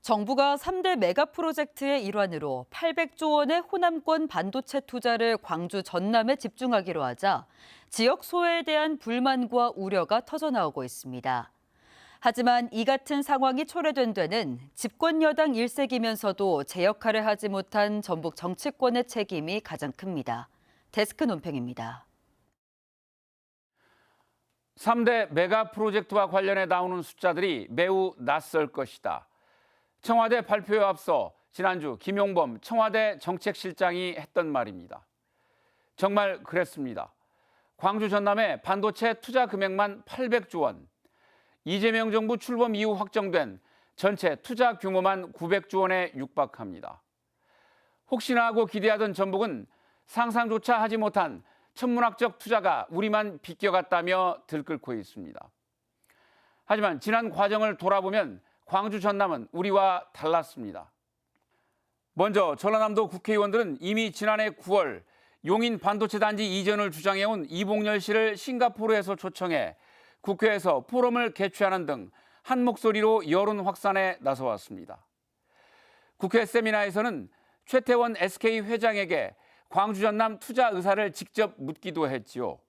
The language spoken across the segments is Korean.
정부가 3대 메가 프로젝트의 일환으로 800조 원의 호남권 반도체 투자를 광주 전남에 집중하기로 하자 지역 소외에 대한 불만과 우려가 터져나오고 있습니다. 하지만 이 같은 상황이 초래된 데는 집권 여당 일색이면서도 제 역할을 하지 못한 전북 정치권의 책임이 가장 큽니다. 데스크 논평입니다. 3대 메가 프로젝트와 관련해 나오는 숫자들이 매우 낯설 것이다. 청와대 발표에 앞서 지난주 김용범 청와대 정책실장이 했던 말입니다. 정말 그랬습니다. 광주 전남의 반도체 투자 금액만 800조 원, 이재명 정부 출범 이후 확정된 전체 투자 규모만 900조 원에 육박합니다. 혹시나 하고 기대하던 전북은 상상조차 하지 못한 천문학적 투자가 우리만 비껴갔다며 들끓고 있습니다. 하지만 지난 과정을 돌아보면 광주 전남은 우리와 달랐습니다. 먼저 전라남도 국회의원들은 이미 지난해 9월 용인 반도체 단지 이전을 주장해온 이봉렬 씨를 싱가포르에서 초청해 국회에서 포럼을 개최하는 등 한 목소리로 여론 확산에 나서왔습니다. 국회 세미나에서는 최태원 SK 회장에게 광주 전남 투자 의사를 직접 묻기도 했지요.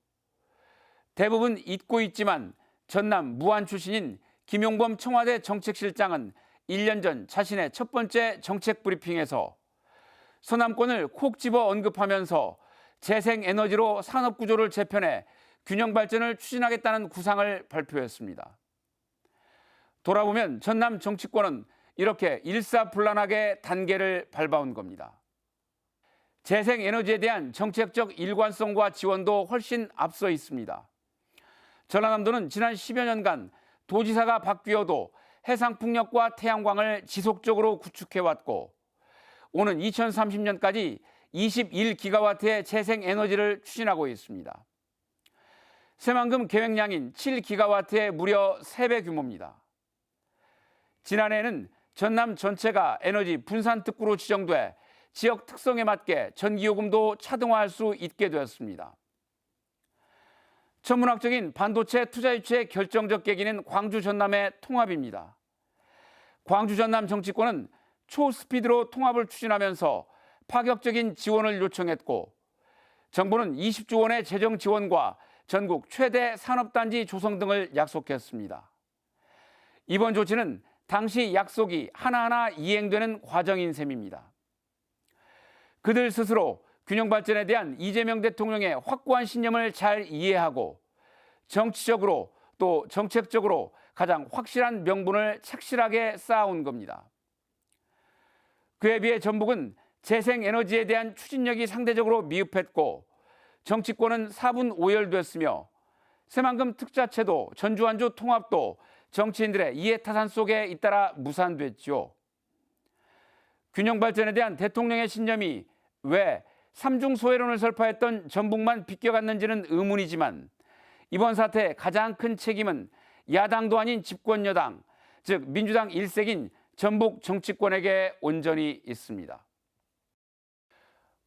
대부분 잊고 있지만 전남 무안 출신인 김용범 청와대 정책실장은 1년 전 자신의 첫 번째 정책 브리핑에서 서남권을 콕 집어 언급하면서 재생에너지로 산업구조를 재편해 균형 발전을 추진하겠다는 구상을 발표했습니다. 돌아보면 전남 정치권은 이렇게 일사불란하게 단계를 밟아온 겁니다. 재생에너지에 대한 정책적 일관성과 지원도 훨씬 앞서 있습니다. 전라남도는 지난 10여 년간 도지사가 바뀌어도 해상풍력과 태양광을 지속적으로 구축해왔고 오는 2030년까지 21기가와트의 재생에너지를 추진하고 있습니다. 새만금 계획량인 7기가와트의 무려 3배 규모입니다. 지난해에는 전남 전체가 에너지 분산 특구로 지정돼 지역 특성에 맞게 전기요금도 차등화할 수 있게 되었습니다. 천문학적인 반도체 투자 유치의 결정적 계기는 광주 전남의 통합입니다. 광주 전남 정치권은 초스피드로 통합을 추진하면서 파격적인 지원을 요청했고 정부는 20조 원의 재정 지원과 전국 최대 산업단지 조성 등을 약속했습니다. 이번 조치는 당시 약속이 하나하나 이행되는 과정인 셈입니다. 그들 스스로 균형 발전에 대한 이재명 대통령의 확고한 신념을 잘 이해하고 정치적으로 또 정책적으로 가장 확실한 명분을 착실하게 쌓아온 겁니다. 그에 비해 전북은 재생에너지에 대한 추진력이 상대적으로 미흡했고 정치권은 4분 오열됐으며 새만금 특자체도 전주완주 통합도 정치인들의 이해타산 속에 잇따라 무산됐죠. 균형 발전에 대한 대통령의 신념이 왜 삼중 소외론을 설파했던 전북만 비껴갔는지는 의문이지만 이번 사태의 가장 큰 책임은 야당도 아닌 집권 여당, 즉 민주당 일색인 전북 정치권에게 온전히 있습니다.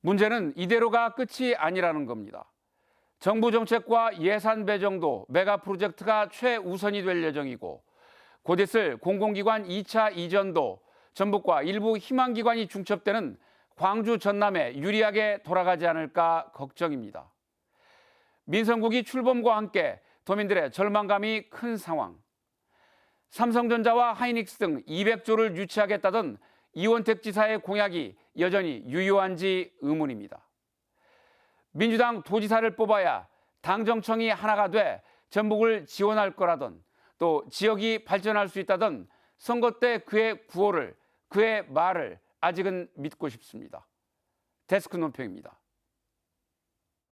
문제는 이대로가 끝이 아니라는 겁니다. 정부 정책과 예산 배정도 메가 프로젝트가 최우선이 될 예정이고 곧 있을 공공기관 2차 이전도 전북과 일부 희망기관이 중첩되는 광주 전남에 유리하게 돌아가지 않을까 걱정입니다. 민선국이 출범과 함께 도민들의 절망감이 큰 상황. 삼성전자와 하이닉스 등 200조를 유치하겠다던 이원택 지사의 공약이 여전히 유효한지 의문입니다. 민주당 도지사를 뽑아야 당정청이 하나가 돼 전북을 지원할 거라던 또 지역이 발전할 수 있다던 선거 때 그의 구호를 그의 말을 아직은 믿고 싶습니다. 데스크 논평입니다.